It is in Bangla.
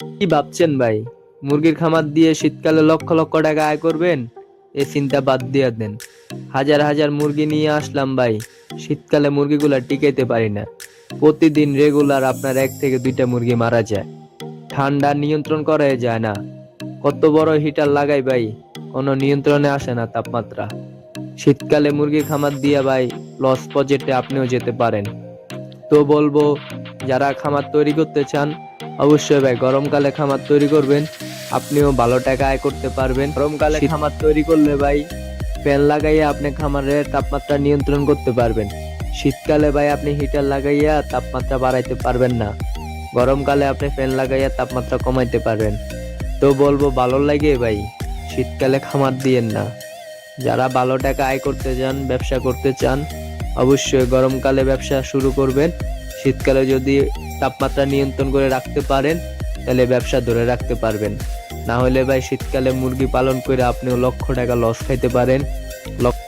কি ভাবছেন ভাই? মুরগির খামার দিয়ে শীতকালে লক্ষ লক্ষ টাকা আয় করবেন? এ চিন্তা বাদ দিয়ে দেন। হাজার হাজার মুরগি নিয়ে আসলাম ভাই, শীতকালে মুরগিগুলা টিকাইতে পারি না। প্রতিদিন রেগুলার আপনার 1 থেকে 2টা মুরগি মারা যায়। ঠান্ডা নিয়ন্ত্রণ করা যায় না। কত বড় হিটার লাগাই ভাই, কোনো নিয়ন্ত্রণে আসে না তাপমাত্রা। শীতকালে মুরগির খামার দিয়ে ভাই লস বাজেটে আপনিও যেতে পারেন। তো বলবো, যারা খামার তৈরি করতে চান অবশ্যই ভাই গরমকালে খামার তৈরি করবেন। আপনিও ভালো টাকা আয় করতে পারবেন। গরমকালে খামার তৈরি করলে ভাই ফ্যান লাগাইয়া আপনি খামারের তাপমাত্রা নিয়ন্ত্রণ করতে পারবেন। শীতকালে ভাই আপনি হিটার লাগাইয়া তাপমাত্রা বাড়াইতে পারবেন না। গরমকালে আপনি ফ্যান লাগাইয়া তাপমাত্রা কমাইতে পারবেন। তো বলবো, ভালো লাগে ভাই শীতকালে খামার দিয়েন না। যারা ভালো টাকা আয় করতে চান, ব্যবসা করতে চান, অবশ্যই গরমকালে ব্যবসা শুরু করবেন। শীতকালে যদি তাপমাত্রা নিয়ন্ত্রণ করে রাখতে পারেন তাহলে ব্যবসা ধরে রাখতে পারবেন। না হলে ভাই শীতকালে মুরগি পালন করে আপনিও লক্ষ টাকা লস খাইতে পারেন। লক্ষ